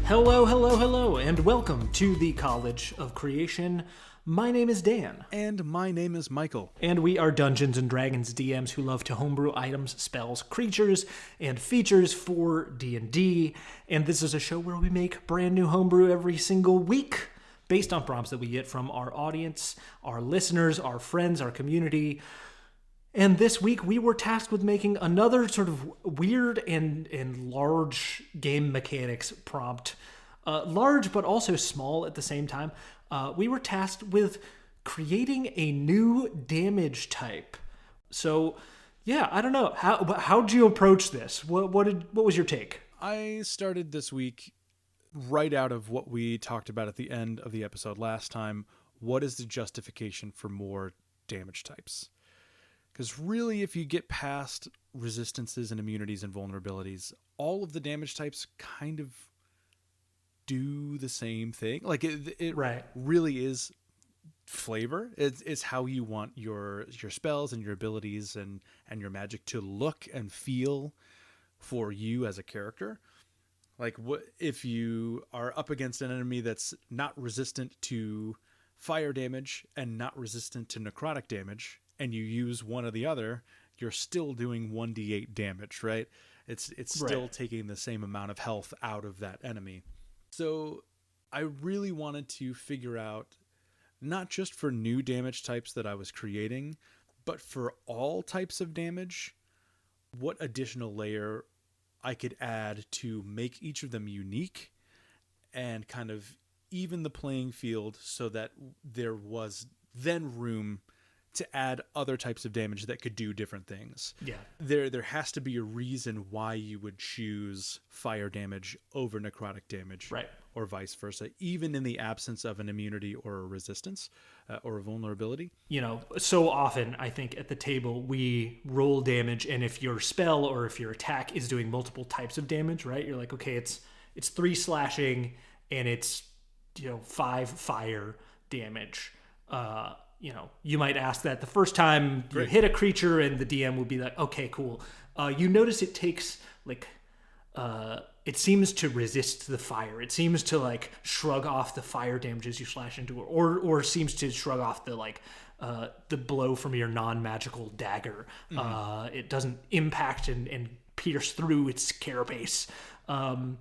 Hello, hello, hello, and welcome to the College of Creation. My name is Dan. And my name is Michael. And we are Dungeons & Dragons DMs who love to homebrew items, spells, creatures, and features for D&D. And this is a show where we make brand new homebrew every single week based on prompts that we get from our audience, our listeners, our friends, our community. And this week we were tasked with making another sort of weird and large game mechanics prompt. Large but also small at the same time. We were tasked with creating a new damage type. So, yeah, I don't know. How'd you approach this? What was your take? I started this week right out of what we talked about at the end of the episode last time. What is the justification for more damage types? Because really, if you get past resistances and immunities and vulnerabilities, all of the damage types kind of do the same thing. Like it Right. really is flavor. It's how you want your spells and your abilities and your magic to look and feel for you as a character. Like, what if you are up against an enemy that's not resistant to fire damage and not resistant to necrotic damage, and you use one or the other, you're still doing 1d8 damage, right? It's still Right. taking the same amount of health out of that enemy. So I really wanted to figure out, not just for new damage types that I was creating, but for all types of damage, what additional layer I could add to make each of them unique and kind of even the playing field so that there was then room to add other types of damage that could do different things. Yeah. There has to be a reason why you would choose fire damage over necrotic damage, Right. or vice versa, even in the absence of an immunity or a resistance or a vulnerability. You know, so often I think at the table we roll damage, and if your spell or if your attack is doing multiple types of damage, right? You're like, okay, it's 3 slashing and it's 5 fire damage. You might ask that the first time you hit a creature, and the DM would be like, okay, cool. You notice it takes it seems to resist the fire. It seems to shrug off the fire damage as you slash into it, or seems to shrug off the blow from your non-magical dagger. Mm-hmm. It doesn't impact and pierce through its carapace. And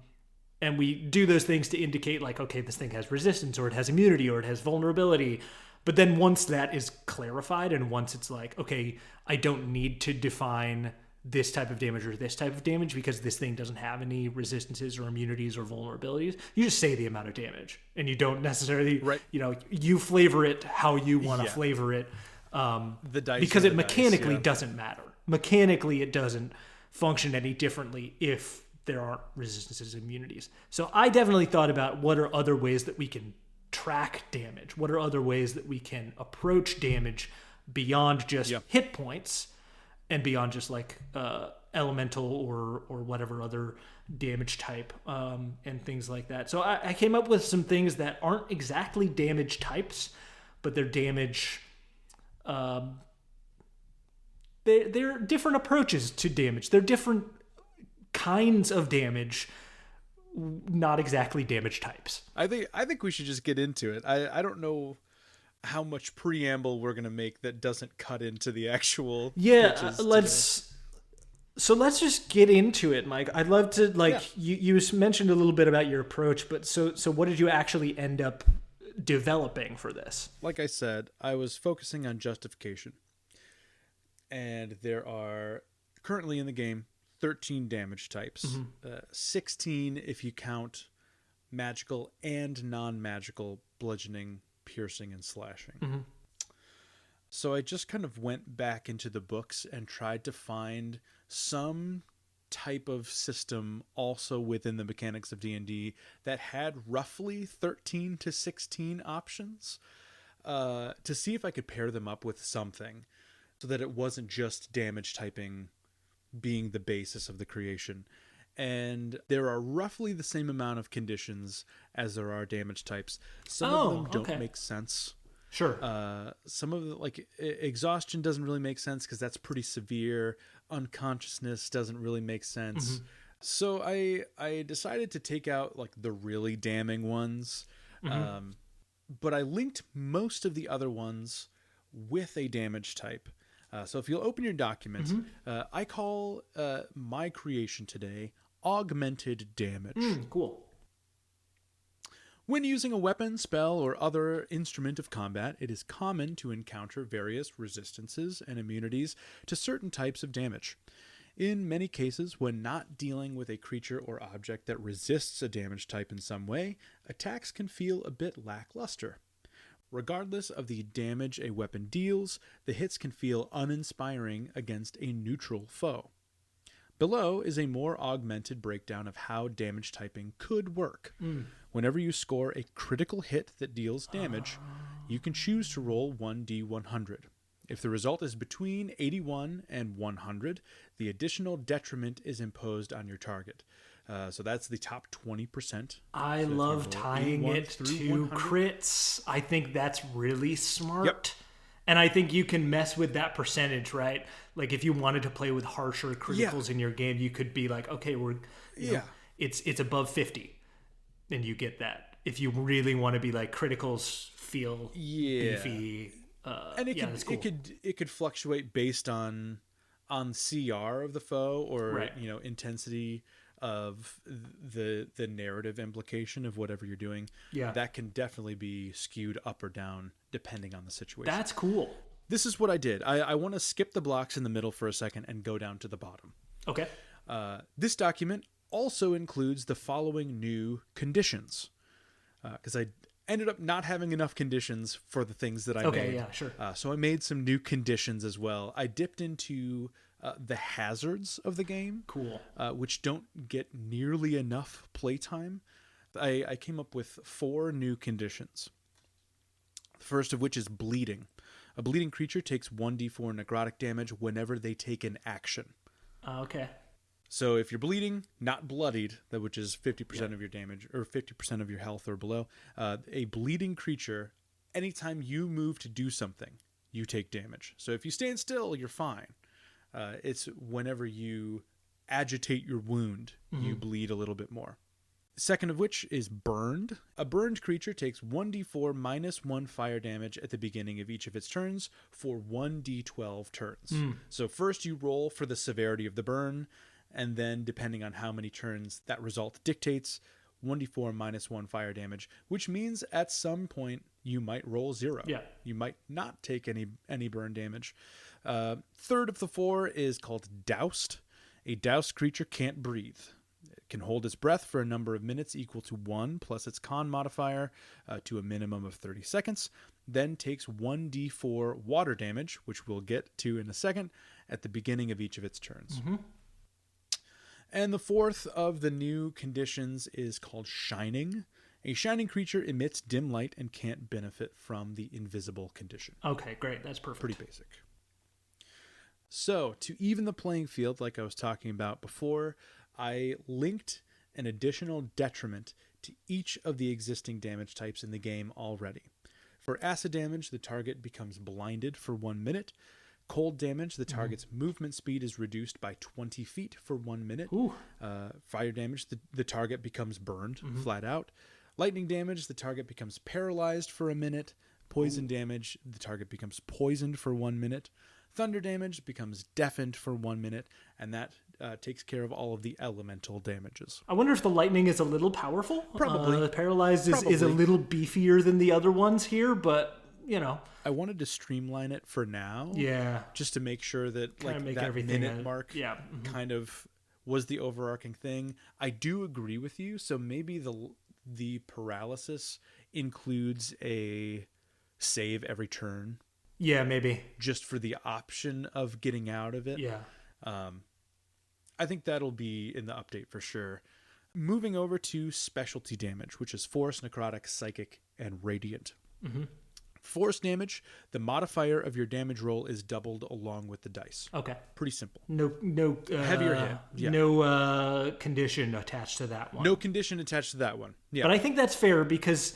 we do those things to indicate okay, this thing has resistance, or it has immunity, or it has vulnerability. But then once that is clarified, and once it's okay, I don't need to define this type of damage or this type of damage because this thing doesn't have any resistances or immunities or vulnerabilities, you just say the amount of damage, and you don't necessarily, you flavor it how you want to flavor it. The dice, because it mechanically dice, doesn't matter. Mechanically, it doesn't function any differently if there aren't resistances and immunities. So I definitely thought about what are other ways that we can track damage. What are other ways that we can approach damage beyond just hit points and beyond just elemental or whatever other damage type and things like that. So I came up with some things that aren't exactly damage types, but they're damage. They're different approaches to damage. They're different kinds of damage, not exactly damage types. I think we should just get into it. I don't know how much preamble we're going to make that doesn't cut into the actual let's just get into it, Mike. I'd love to you mentioned a little bit about your approach, but so what did you actually end up developing for this? Like I said, I was focusing on justification. And there are currently in the game 13 damage types, 16 if you count magical and non-magical bludgeoning, piercing, and slashing. Mm-hmm. So I just kind of went back into the books and tried to find some type of system also within the mechanics of D&D that had roughly 13 to 16 options to see if I could pair them up with something so that it wasn't just damage typing being the basis of the creation. And there are roughly the same amount of conditions as there are damage types. Some of them don't make sense. Sure. Some of the, exhaustion doesn't really make sense because that's pretty severe. Unconsciousness doesn't really make sense. So I decided to take out like the really damning ones, but I linked most of the other ones with a damage type. So if you'll open your document, I call my creation today augmented damage. Cool. When using a weapon, spell, or other instrument of combat, it is common to encounter various resistances and immunities to certain types of damage. In many cases, when not dealing with a creature or object that resists a damage type in some way, attacks can feel a bit lackluster. Regardless of the damage a weapon deals, the hits can feel uninspiring against a neutral foe. Below is a more augmented breakdown of how damage typing could work. Whenever you score a critical hit that deals damage, you can choose to roll 1d100. If the result is between 81 and 100, the additional detriment is imposed on your target. So that's the top 20%. I love tying it to 100. crits. I think that's really smart. Yep. And I think you can mess with that percentage, right? Like if you wanted to play with harsher criticals in your game, you could be like, okay, you know, it's above 50, and you get that. If you really want to be like criticals feel beefy, and that's cool. it could fluctuate based on CR of the foe or you know, intensity of the narrative implication of whatever you're doing. Yeah, that can definitely be skewed up or down depending on the situation. That's cool. This is what I did. I want to skip the blocks in the middle for a second and go down to the bottom. Okay. This document also includes the following new conditions, because I ended up not having enough conditions for the things that I made. Okay, yeah, sure. So I made some new conditions as well. I dipped into the hazards of the game, Cool. Which don't get nearly enough playtime. I came up with 4 new conditions. The first of which is bleeding. A bleeding creature takes 1d4 necrotic damage whenever they take an action. Okay. So if you're bleeding, not bloodied, which is 50% of your damage, or 50% of your health or below, a bleeding creature, anytime you move to do something, you take damage. So if you stand still, you're fine. It's whenever you agitate your wound, you bleed a little bit more. Second of which is burned. A burned creature takes 1d4 minus 1 fire damage at the beginning of each of its turns for 1d12 turns. So first you roll for the severity of the burn, and then depending on how many turns that result dictates, 1d4 minus 1 fire damage, which means at some point you might roll 0. Yeah. You might not take any burn damage. Third of the 4 is called doused. A doused creature can't breathe. It can hold its breath for a number of minutes equal to 1 plus its con modifier to a minimum of 30 seconds, then takes 1d4 water damage, which we'll get to in a second, at the beginning of each of its turns. And the fourth of the new conditions is called shining. A shining creature emits dim light and can't benefit from the invisible condition. Okay, great. That's perfect. Pretty basic. So, to even the playing field, like I was talking about before, I linked an additional detriment to each of the existing damage types in the game already. For acid damage, the target becomes blinded for 1 minute. Cold damage, the target's movement speed is reduced by 20 feet for 1 minute. Fire damage, the target becomes burned flat out. Lightning damage, the target becomes paralyzed for a minute. Poison damage, the target becomes poisoned for 1 minute. Thunder damage becomes deafened for 1 minute, and that takes care of all of the elemental damages. I wonder if the lightning is a little powerful. Probably. Paralyzed is a little beefier than the other ones here, but, you know. I wanted to streamline it for now. Yeah. Just to make sure that Kinda like make that everything minute mark kind of was the overarching thing. I do agree with you. So maybe the paralysis includes a save every turn. Yeah, maybe. Just for the option of getting out of it. Yeah. I think that'll be in the update for sure. Moving over to specialty damage, which is force, necrotic, psychic, and radiant. Force damage, the modifier of your damage roll is doubled along with the dice. Okay. Pretty simple. No Heavier hit. Yeah. No condition attached to that one. No condition attached to that one. Yeah. But I think that's fair because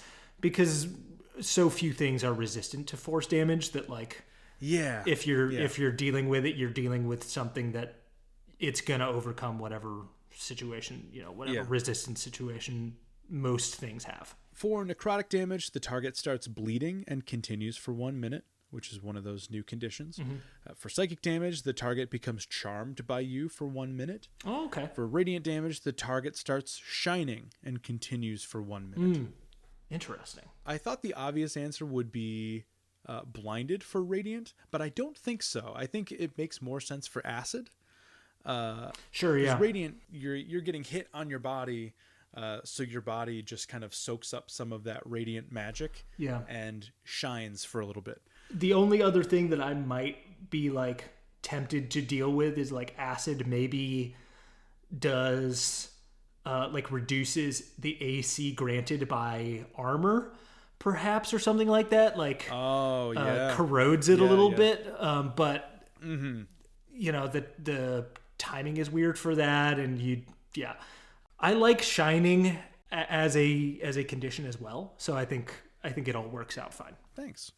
so few things are resistant to force damage that, like, if you're dealing with it, you're dealing with something that it's gonna overcome whatever situation, whatever Yeah. resistance situation most things have. For necrotic damage, the target starts bleeding and continues for 1 minute, which is one of those new conditions. For psychic damage, the target becomes charmed by you for 1 minute. Oh, okay. For radiant damage, the target starts shining and continues for 1 minute. Interesting. I thought the obvious answer would be blinded for radiant, but I don't think so. I think it makes more sense for acid. Sure, yeah. Radiant, you're getting hit on your body, so your body just kind of soaks up some of that radiant magic, Yeah. and shines for a little bit. The only other thing that I might be like tempted to deal with is like acid maybe does like reduces the AC granted by armor, perhaps, or something like that. Like Oh yeah, corrodes it a Yeah, little yeah. bit. But the timing is weird for that, and I like shining as a condition as well. So I think it all works out fine. Thanks.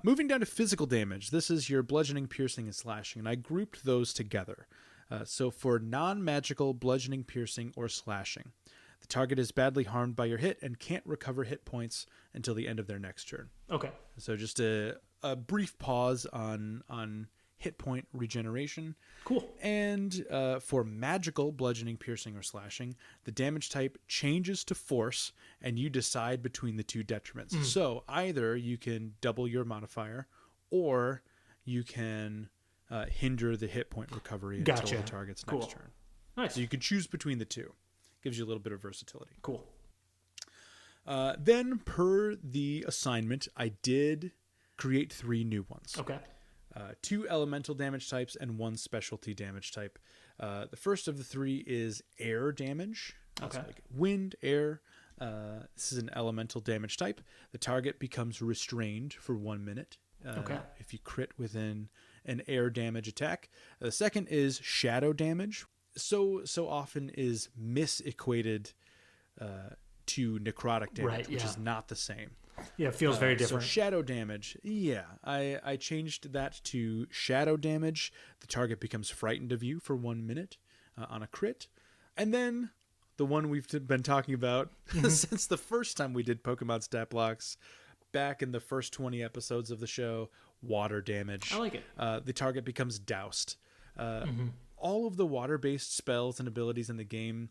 Moving down to physical damage, this is your bludgeoning, piercing, and slashing, and I grouped those together. So for non-magical bludgeoning, piercing, or slashing, the target is badly harmed by your hit and can't recover hit points until the end of their next turn. Okay. So just a brief pause on hit point regeneration. Cool. And for magical bludgeoning, piercing, or slashing, the damage type changes to force, and you decide between the two detriments. So either you can double your modifier, or you can hinder the hit point recovery until the target's Cool. next turn. Nice. So you can choose between the two. Gives you a little bit of versatility. Cool. Then, per the assignment, I did create 3 new ones. Okay. 2 elemental damage types and 1 specialty damage type. The first of the 3 is air damage. That's Okay. like wind, air. This is an elemental damage type. The target becomes restrained for 1 minute. Okay. If you crit within an air damage attack. The second is shadow damage. So often is misequated to necrotic damage, Right, which yeah. is not the same. Yeah, it feels very different. So shadow damage, I changed that to shadow damage. The target becomes frightened of you for 1 minute on a crit. And then the one we've been talking about since the first time we did Pokemon stat blocks, back in the first 20 episodes of the show, water damage. I like it. The target becomes doused. All of the water-based spells and abilities in the game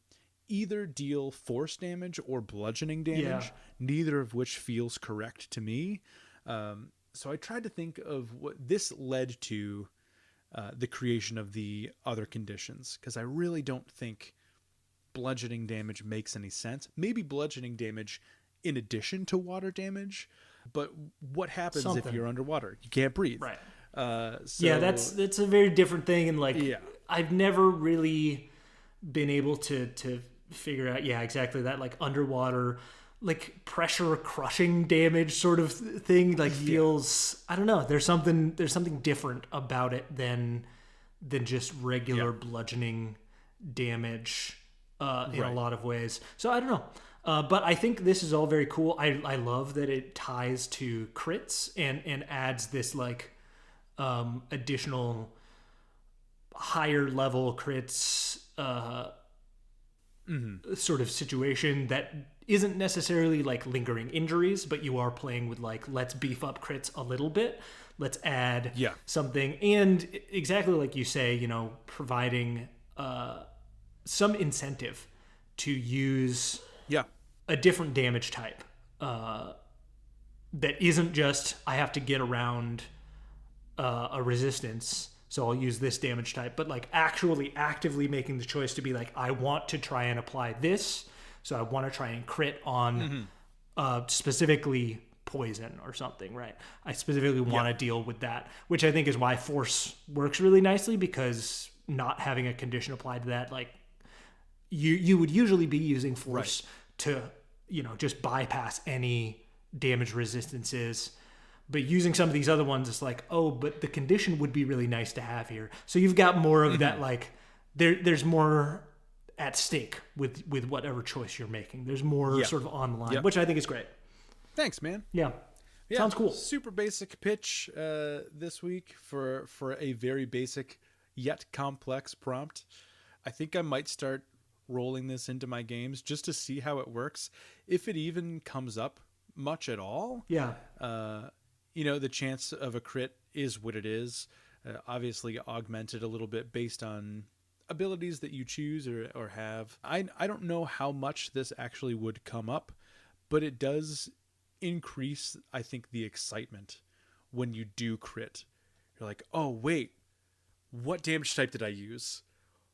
either deal force damage or bludgeoning damage, Yeah. neither of which feels correct to me. So I tried to think of what this led to the creation of the other conditions, because I really don't think bludgeoning damage makes any sense. Maybe bludgeoning damage in addition to water damage, but what happens if Something. you're underwater? You can't breathe. Right. So, Yeah, that's a very different thing, and like Yeah. I've never really been able to figure out exactly that, like underwater, like pressure crushing damage sort of thing, like feels, I don't know, there's something different about it than just regular bludgeoning damage in a lot of ways. So I don't know. But I think this is all very cool. I love that it ties to crits and adds this like additional higher level crits sort of situation that isn't necessarily like lingering injuries, but you are playing with like, let's beef up crits a little bit. Let's add something. And exactly like you say, providing some incentive to use a different damage type that isn't just, I have to get around a resistance, so I'll use this damage type, but like actually actively making the choice to be like, I want to try and apply this, so I want to try and crit on specifically poison or something, right? I specifically want to deal with that, which I think is why force works really nicely, because not having a condition applied to that, like you would usually be using force to, just bypass any damage resistances. But using some of these other ones, it's like, oh, but the condition would be really nice to have here. So you've got more of that, like there's more at stake with whatever choice you're making. There's more sort of on the line, which I think is great. Thanks, man. Yeah. Sounds cool. Super basic pitch this week for a very basic yet complex prompt. I think I might start rolling this into my games just to see how it works, if it even comes up much at all. Yeah. The chance of a crit is what it is. Obviously augmented a little bit based on abilities that you choose or have. I don't know how much this actually would come up, but it does increase, I think, the excitement when you do crit. You're like, oh, wait, what damage type did I use?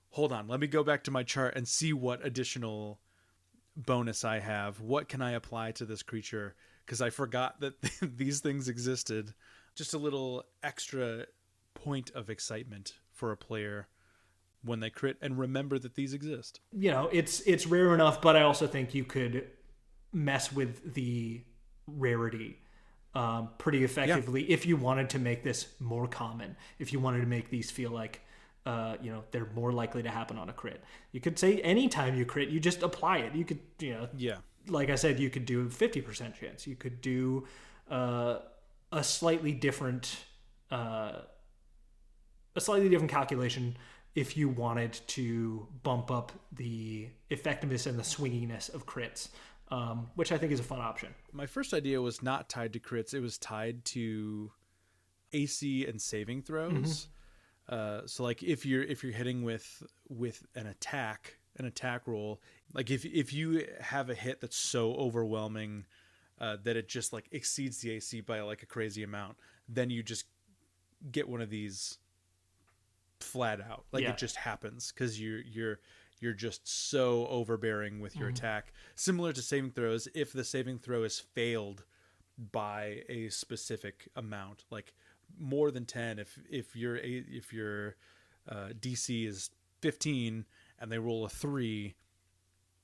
Hold on, let me go back to my chart and see what additional bonus I have. What can I apply to this creature? Because I forgot that these things existed. Just a little extra point of excitement for a player when they crit and remember that these exist. It's rare enough, but I also think you could mess with the rarity pretty effectively if you wanted to make this more common, if you wanted to make these feel like they're more likely to happen on a crit. You could say anytime you crit, you just apply it. You could, like I said, you could do a 50% chance. You could do a slightly different calculation if you wanted to bump up the effectiveness and the swinginess of crits, which I think is a fun option. My first idea was not tied to crits. It was tied to AC and saving throws. So like if you're hitting with an attack roll, like if you have a hit that's so overwhelming that it just like exceeds the AC by like a crazy amount, then you just get one of these flat out. Like it just happens because you're just so overbearing with your attack. Similar to saving throws, if the saving throw is failed by a specific amount, like more than 10, if your DC is 15 and they roll a 3,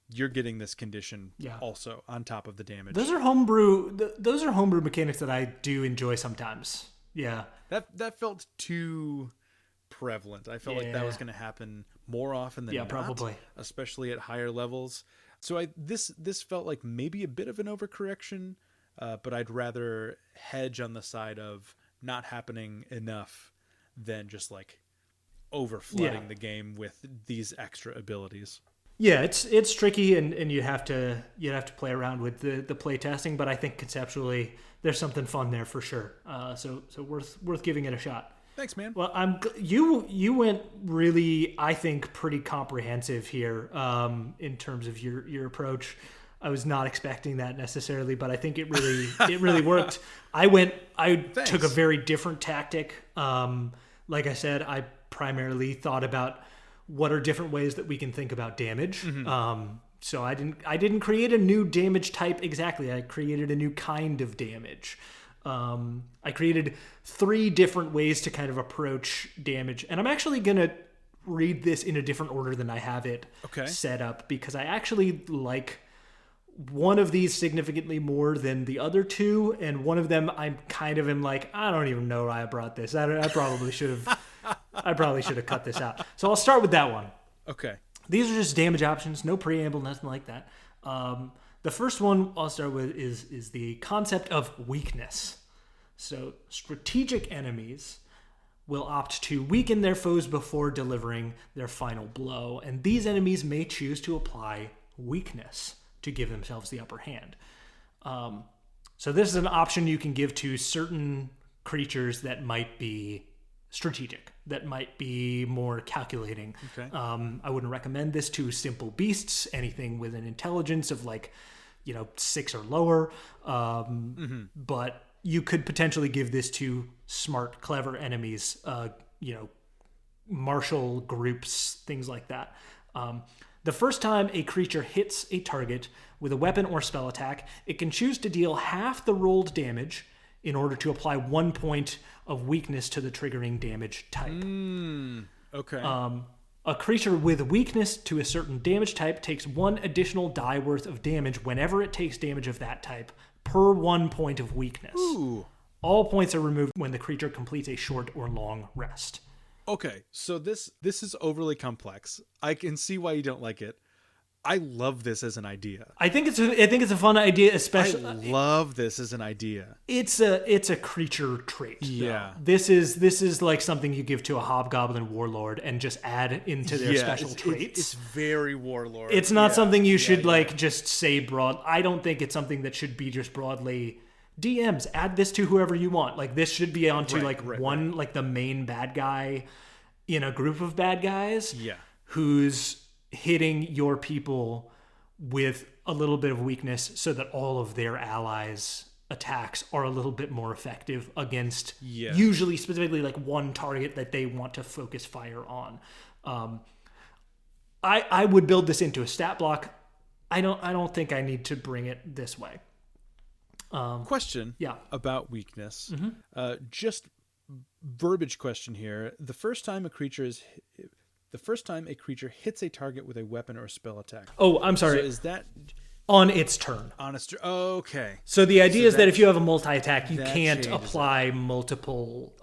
you're getting this condition also on top of the damage. Those are homebrew mechanics that I do enjoy sometimes. Yeah. That felt too prevalent. I felt like that was going to happen more often than not, probably, especially at higher levels. So this felt like maybe a bit of an overcorrection, but I'd rather hedge on the side of not happening enough than just like over flooding the game with these extra abilities. Yeah, it's tricky, and you'd have to play around with the play testing, but I think conceptually there's something fun there for sure. So worth giving it a shot. Thanks, man. Well, you went really, I think, pretty comprehensive here in terms of your approach. I was not expecting that necessarily, but I think it really worked. I took a very different tactic. Like I said, I primarily thought about what are different ways that we can think about damage. So I didn't create a new damage type exactly. I created a new kind of damage. I created 3 different ways to kind of approach damage, and I'm actually gonna read this in a different order than I have it set up, because I actually like one of these significantly more than the other 2, and one of them I'm kind of like, I don't even know why I brought this. I probably should have cut this out. So I'll start with that one. Okay. These are just damage options, no preamble, nothing like that. The first one I'll start with is the concept of weakness. So strategic enemies will opt to weaken their foes before delivering their final blow, and these enemies may choose to apply weakness to give themselves the upper hand. So this is an option you can give to certain creatures that might be strategic, that might be more calculating. Okay. I wouldn't recommend this to simple beasts, anything with an intelligence of 6 or lower. But you could potentially give this to smart, clever enemies, martial groups, things like that. The first time a creature hits a target with a weapon or spell attack, it can choose to deal half the rolled damage in order to apply 1 point of weakness to the triggering damage type. Okay. A creature with weakness to a certain damage type takes 1 additional die worth of damage whenever it takes damage of that type, per 1 point of weakness. Ooh. All points are removed when the creature completes a short or long rest. Okay, so this is overly complex. I can see why you don't like it. I love this as an idea. I think it's a fun idea, I especially love this as an idea. it's a creature trait. though. Yeah. This is like something you give to a hobgoblin warlord and just add into their special it's, traits. It's very warlord. It's not Yeah. something you should Yeah. like just say broad. I don't think it's something that should be just broadly DMs. Add this to whoever you want. Like this should be onto one like the main bad guy in a group of bad guys. Yeah. Who's hitting your people with a little bit of weakness so that all of their allies' attacks are a little bit more effective against usually specifically like one target that they want to focus fire on. I would build this into a stat block. I don't think I need to bring it this way. Question. Yeah. About weakness. Just verbiage question here. The first time a creature hits a target with a weapon or spell attack. Oh, I'm sorry. So is that on its turn? honest? Okay. So the idea is that if you have a multi-attack, you that can't changes apply multiple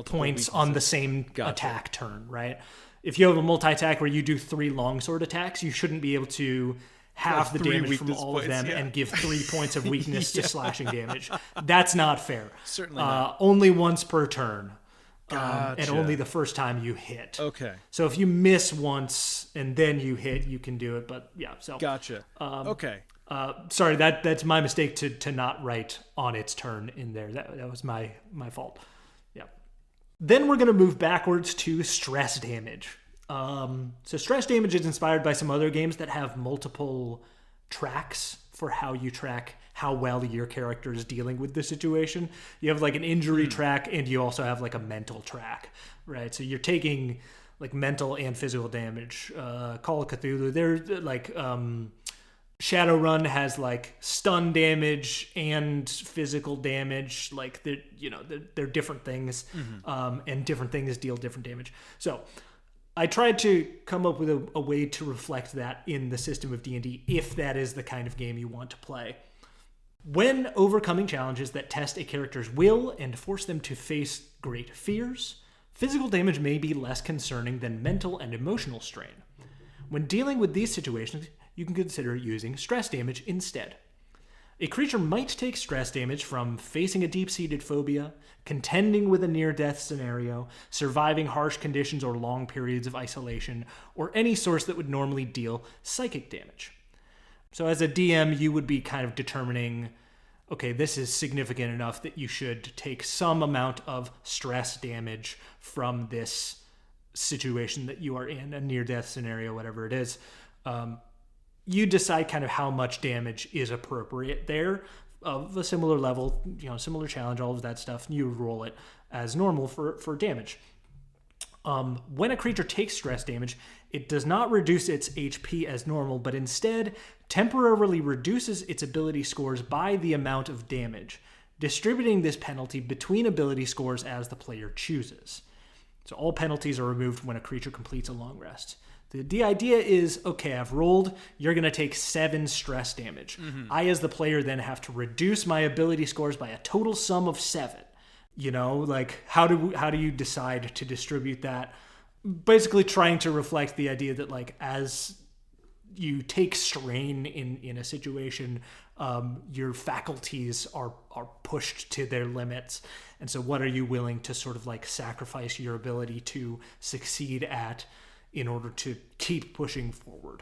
points on the same attack turn, right? If you have a multi-attack where you do 3 longsword attacks, you shouldn't be able to half the 3 damage from weakness all of them points, and give 3 points of weakness to slashing damage. That's not fair. Certainly not. Only once per turn. And Gotcha. only the first time you hit. Okay. So if you miss once and then you hit, you can do it. But yeah, so Gotcha. Okay. sorry, that's my mistake to not write on its turn in there. That was my fault. Yeah. Then we're gonna move backwards to stress damage. So stress damage is inspired by some other games that have multiple tracks for how you track how well your character is dealing with the situation. You have like an injury track and you also have like a mental track, right? So you're taking like mental and physical damage. Call of Cthulhu, they're like Shadowrun has like stun damage and physical damage. Like they're different things, and different things deal different damage. So I tried to come up with a way to reflect that in the system of D&D, if that is the kind of game you want to play. When overcoming challenges that test a character's will and force them to face great fears, physical damage may be less concerning than mental and emotional strain. When dealing with these situations, you can consider using stress damage instead. A creature might take stress damage from facing a deep-seated phobia, contending with a near-death scenario, surviving harsh conditions or long periods of isolation, or any source that would normally deal psychic damage. So as a DM, you would be kind of determining, okay, this is significant enough that you should take some amount of stress damage from this situation that you are in, a near-death scenario, whatever it is. You decide kind of how much damage is appropriate there of a similar level, similar challenge, all of that stuff. You roll it as normal for damage. When a creature takes stress damage, it does not reduce its HP as normal, but instead temporarily reduces its ability scores by the amount of damage, distributing this penalty between ability scores as the player chooses. So all penalties are removed when a creature completes a long rest. The idea is, okay, I've rolled, you're going to take 7 stress damage. I, as the player, then have to reduce my ability scores by a total sum of 7. How do you decide to distribute that? Basically trying to reflect the idea that, like, as you take strain in a situation, your faculties are pushed to their limits. And so what are you willing to sort of like sacrifice your ability to succeed at in order to keep pushing forward?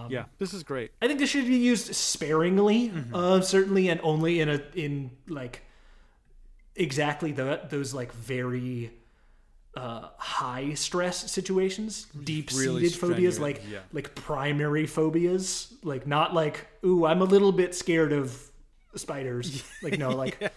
Yeah, this is great. I think this should be used sparingly, certainly, and only in like exactly those like very high stress situations, deep-seated Really phobias, strenuous, like primary phobias, like not like, ooh, I'm a little bit scared of spiders. Like no, like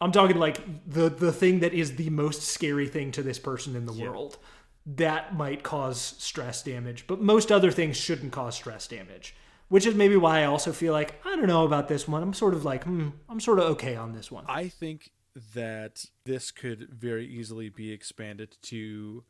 I'm talking like the thing that is the most scary thing to this person in the world. That might cause stress damage, but most other things shouldn't cause stress damage, which is maybe why I also feel like, I don't know about this one. I'm sort of like, I'm sort of okay on this one. I think that this could very easily be expanded to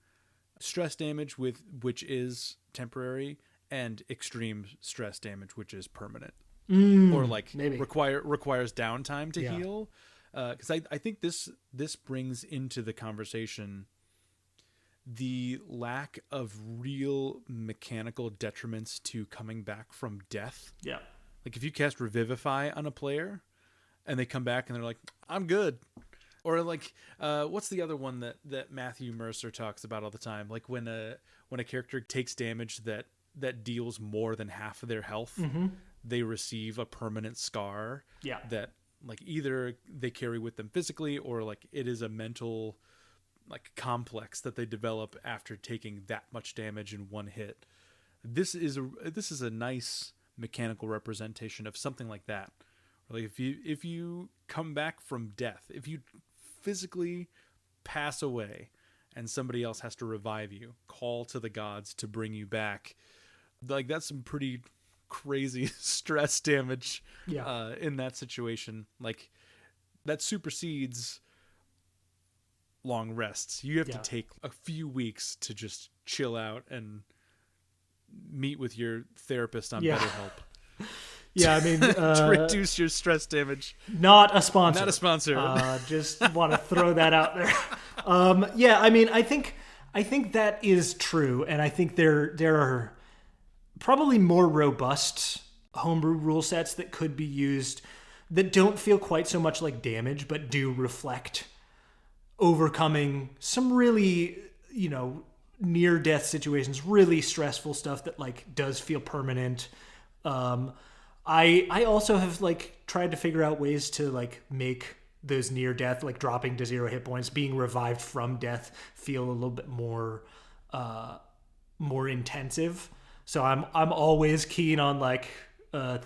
stress damage which is temporary, and extreme stress damage, which is permanent, or like maybe requires downtime to heal. Because I think this brings into the conversation the lack of real mechanical detriments to coming back from death. Yeah. Like if you cast Revivify on a player and they come back and they're like, I'm good. Or like, what's the other one that Matthew Mercer talks about all the time? Like when a character takes damage that deals more than half of their health, they receive a permanent scar. Yeah. That like either they carry with them physically or like it is a mental like complex that they develop after taking that much damage in one hit. This is a nice mechanical representation of something like that. Like if you come back from death, if you physically pass away and somebody else has to revive you, call to the gods to bring you back, like that's some pretty crazy stress damage in that situation. Like that supersedes long rests. You have to take a few weeks to just chill out and meet with your therapist on BetterHelp. Yeah, I mean, to reduce your stress damage. Not a sponsor. Not a sponsor. Just want to throw that out there. Yeah, I mean, I think that is true, and I think there are probably more robust homebrew rule sets that could be used that don't feel quite so much like damage, but do reflect overcoming some really, near-death situations, really stressful stuff that like does feel permanent. I also have like tried to figure out ways to like make those near death, like dropping to 0 hit points, being revived from death, feel a little bit more intensive. So I'm always keen on like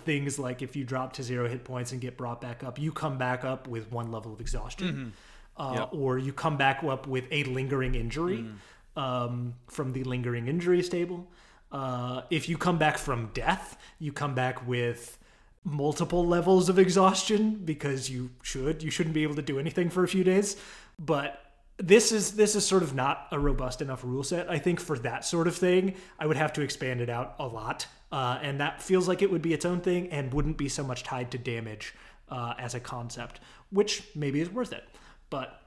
things like if you drop to 0 hit points and get brought back up, you come back up with 1 level of exhaustion, or you come back up with a lingering injury from the lingering injuries table. If you come back from death, you come back with multiple levels of exhaustion because you shouldn't be able to do anything for a few days. But this is sort of not a robust enough rule set. I think for that sort of thing, I would have to expand it out a lot. And that feels like it would be its own thing and wouldn't be so much tied to damage as a concept, which maybe is worth it. But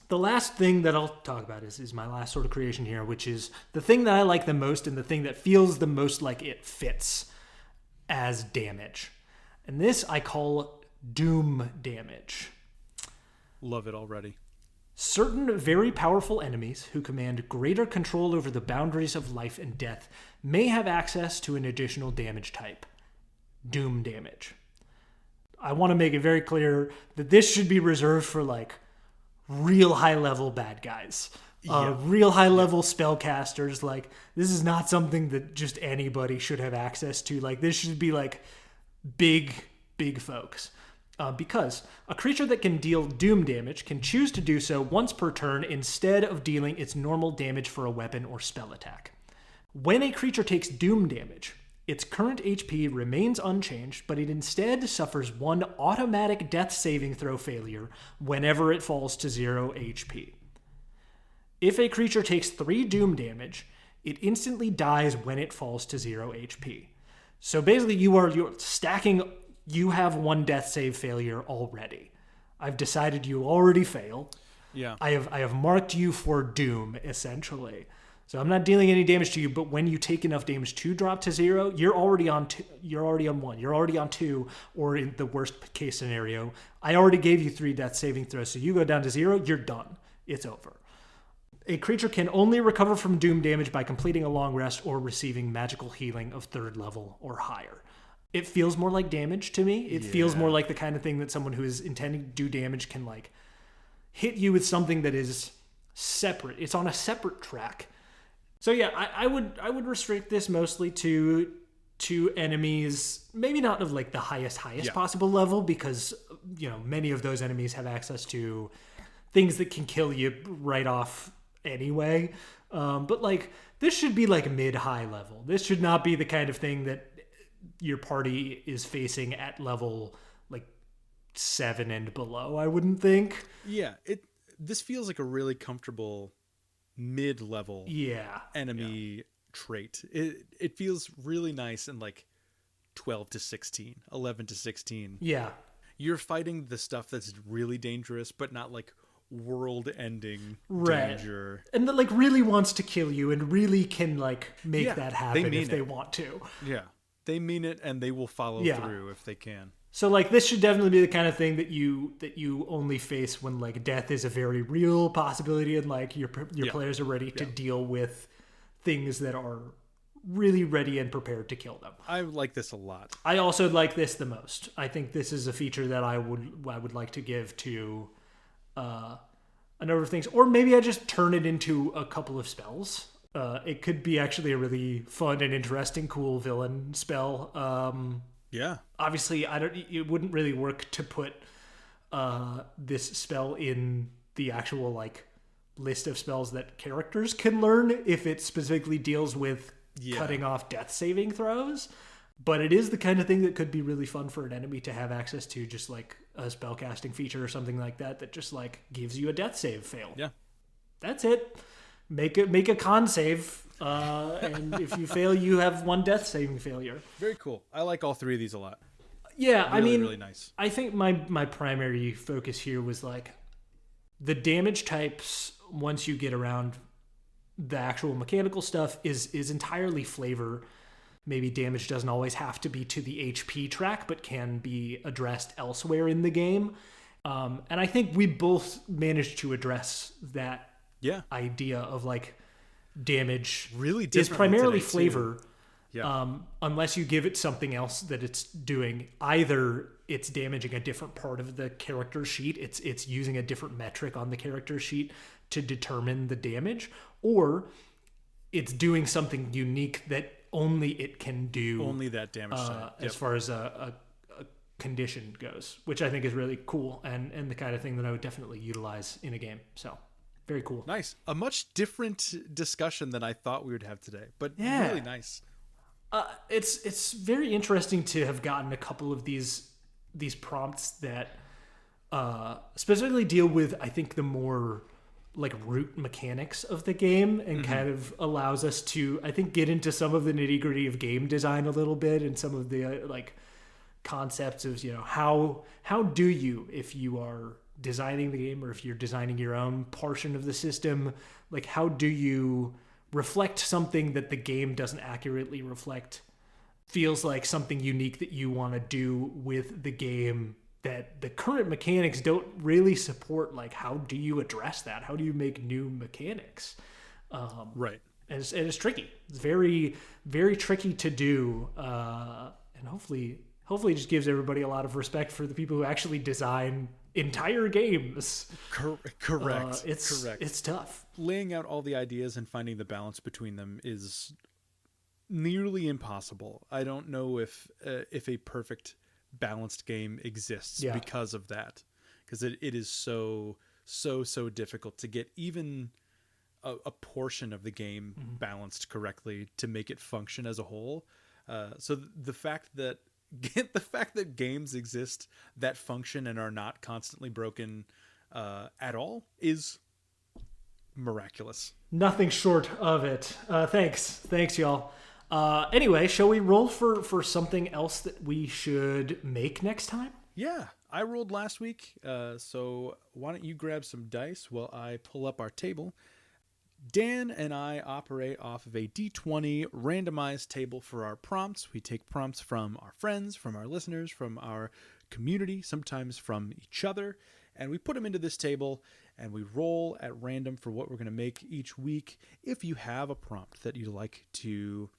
the last thing that I'll talk about is my last sort of creation here, which is the thing that I like the most and the thing that feels the most like it fits as damage. And this I call doom damage. Love it already. Certain very powerful enemies who command greater control over the boundaries of life and death may have access to an additional damage type. Doom damage. I want to make it very clear that this should be reserved for like real high level bad guys, real high level spellcasters. Like this is not something that just anybody should have access to. Like this should be like big folks, because a creature that can deal doom damage can choose to do so once per turn instead of dealing its normal damage for a weapon or spell attack. When a creature takes doom damage, its current HP remains unchanged, but it instead suffers 1 automatic death saving throw failure whenever it falls to 0 HP. If a creature takes 3 doom damage, it instantly dies when it falls to 0 HP. So basically you're stacking, you have 1 death save failure already. I've decided you already fail. Yeah. I have marked you for doom, essentially. So I'm not dealing any damage to you, but when you take enough damage to drop to 0, you're already on 1, you're already on 2, or in the worst case scenario, I already gave you 3 death saving throws, so you go down to 0, you're done. It's over. A creature can only recover from doom damage by completing a long rest or receiving magical healing of 3rd level or higher. It feels more like damage to me. It feels more like the kind of thing that someone who is intending to do damage can like hit you with something that is separate. It's on a separate track. So yeah, I would restrict this mostly to enemies, maybe not of like the highest possible level, because many of those enemies have access to things that can kill you right off anyway. But like this should be like mid-high level. This should not be the kind of thing that your party is facing at level like 7 and below, I wouldn't think. Yeah, this feels like a really comfortable mid-level enemy trait. It feels really nice in like 12 to 16, 11 to 16. Yeah. You're fighting the stuff that's really dangerous, but not like world-ending Right. danger. And that like really wants to kill you and really can like make Yeah, that they happen mean if they it. want to. Yeah, they mean it, and they will follow Yeah. through if they can. So like this should definitely be the kind of thing that you only face when like death is a very real possibility and like your Yeah. players are ready to deal with things that are really ready and prepared to kill them. I like this a lot. I also like this the most. I think this is a feature that I would like to give to a number of things, or maybe I just turn it into a couple of spells. It could be actually a really fun and interesting, cool villain spell. Yeah. Obviously, it wouldn't really work to put this spell in the actual like list of spells that characters can learn if it specifically deals with cutting off death saving throws. But it is the kind of thing that could be really fun for an enemy to have access to, just like a spellcasting feature or something like that that just like gives you a death save fail. Yeah. That's it. Make a con save, and if you fail, you have one death saving failure. Very cool. I like all three of these a lot. Yeah, I mean, really nice. I think my primary focus here was like the damage types. Once you get around the actual mechanical stuff, is entirely flavor. Maybe damage doesn't always have to be to the HP track, but can be addressed elsewhere in the game. And I think we both managed to address that idea of like damage Really is different primarily today, too. flavor. Yeah. Unless you give it something else that it's doing. Either it's damaging a different part of the character sheet, it's using a different metric on the character sheet to determine the damage, or it's doing something unique that only it can do. Only that damage type. As far as a condition goes, which I think is really cool and the kind of thing that I would definitely utilize in a game. So very cool. Nice. A much different discussion than I thought we would have today, but Yeah. really nice. It's very interesting to have gotten a couple of these prompts that specifically deal with, I think, the more like root mechanics of the game and kind of allows us to, I think, get into some of the nitty gritty of game design a little bit and some of the like concepts of, how do you, if you are designing the game or if you're designing your own portion of the system, like how do you reflect something that the game doesn't accurately reflect, feels like something unique that you want to do with the game that the current mechanics don't really support. Like, how do you address that? How do you make new mechanics? Right. And it's tricky. It's very, very tricky to do. And hopefully it just gives everybody a lot of respect for the people who actually design entire games. Correct. Correct. It's tough. Laying out all the ideas and finding the balance between them is nearly impossible. I don't know if a perfect balanced game exists because of that, because it is so difficult to get even a portion of the game balanced correctly to make it function as a whole. So the fact that games exist that function and are not constantly broken at all is miraculous. Nothing short of it. Thanks y'all. Anyway, shall we roll for something else that we should make next time? Yeah, I rolled last week, so why don't you grab some dice while I pull up our table. Dan and I operate off of a D20 randomized table for our prompts. We take prompts from our friends, from our listeners, from our community, sometimes from each other, and we put them into this table and we roll at random for what we're going to make each week. If you have a prompt that you'd like to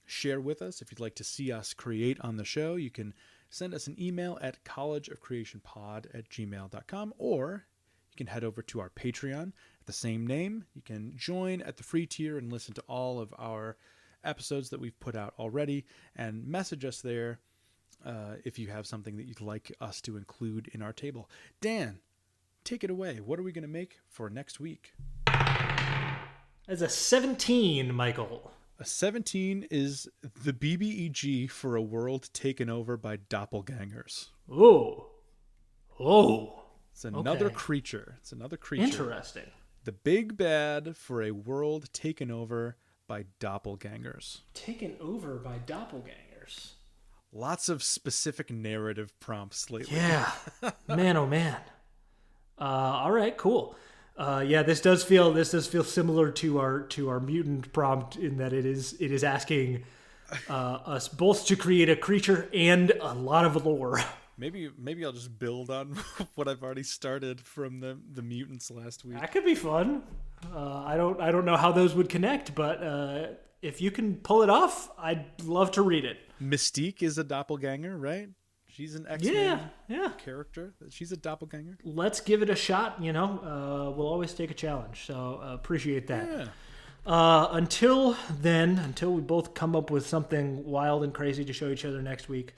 share with us, if you'd like to see us create on the show, you can send us an email at collegeofcreationpod@gmail.com, or you can head over to our Patreon at the same name. You can join at the free tier and listen to all of our episodes that we've put out already, and message us there if you have something that you'd like us to include in our table. Dan, take it away. What are we going to make for next week? As a 17, Michael. A 17 is the BBEG for a world taken over by doppelgangers. Oh. It's another Okay. creature. Interesting. The big bad for a world taken over by doppelgangers. Taken over by doppelgangers. Lots of specific narrative prompts lately. Yeah. Man, oh man. All right, cool. Yeah, this does feel similar to our mutant prompt in that it is asking us both to create a creature and a lot of lore. Maybe I'll just build on what I've already started from the mutants last week. That could be fun. I don't know how those would connect, but if you can pull it off, I'd love to read it. Mystique is a doppelganger, right? She's an X-Men Yeah. character. She's a doppelganger. Let's give it a shot. We'll always take a challenge. So appreciate that. Yeah. Until we both come up with something wild and crazy to show each other next week,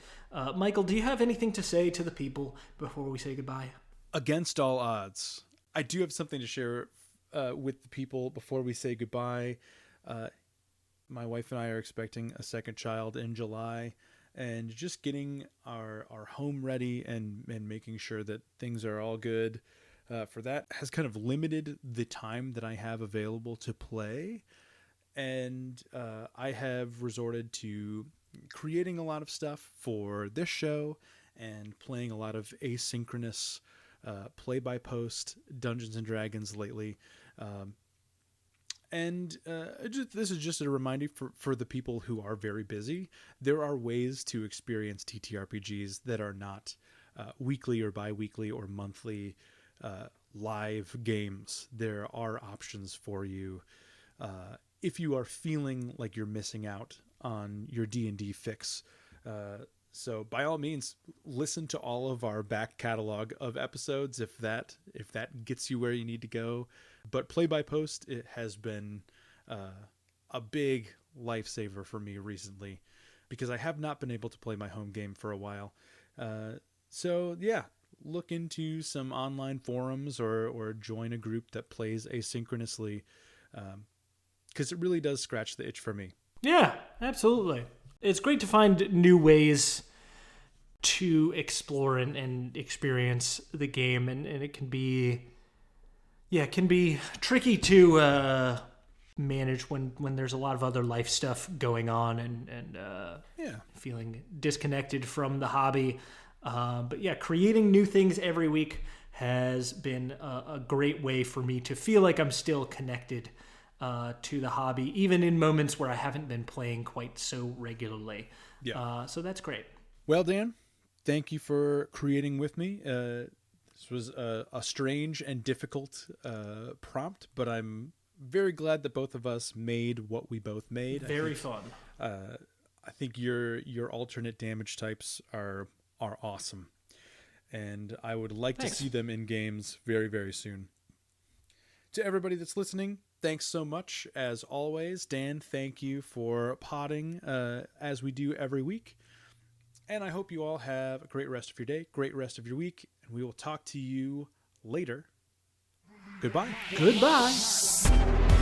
Michael, do you have anything to say to the people before we say goodbye? Against all odds, I do have something to share with the people before we say goodbye. My wife and I are expecting a second child in July, and just getting our home ready and making sure that things are all good for that has kind of limited the time that I have available to play. And I have resorted to creating a lot of stuff for this show and playing a lot of asynchronous play-by-post Dungeons and Dragons lately. This is just a reminder for the people who are very busy. There are ways to experience TTRPGs that are not weekly or bi-weekly or monthly live games. There are options for you if you are feeling like you're missing out on your D&D fix. So by all means, listen to all of our back catalog of episodes if that gets you where you need to go. But Play by Post, it has been a big lifesaver for me recently because I have not been able to play my home game for a while. So yeah, look into some online forums or join a group that plays asynchronously because it really does scratch the itch for me. Yeah, absolutely. It's great to find new ways to explore and experience the game, and it can be tricky to manage when there's a lot of other life stuff going on and feeling disconnected from the hobby. But yeah, creating new things every week has been a great way for me to feel like I'm still connected to the hobby, even in moments where I haven't been playing quite so regularly. Yeah. So that's great. Well, Dan, thank you for creating with me. This was a strange and difficult prompt, but I'm very glad that both of us made what we both made. Very fun. I think your alternate damage types are awesome, and I would like to see them in games very, very soon. To everybody that's listening, thanks so much as always. Dan, thank you for potting as we do every week. And I hope you all have a great rest of your day, great rest of your week, and we will talk to you later. Goodbye. Goodbye.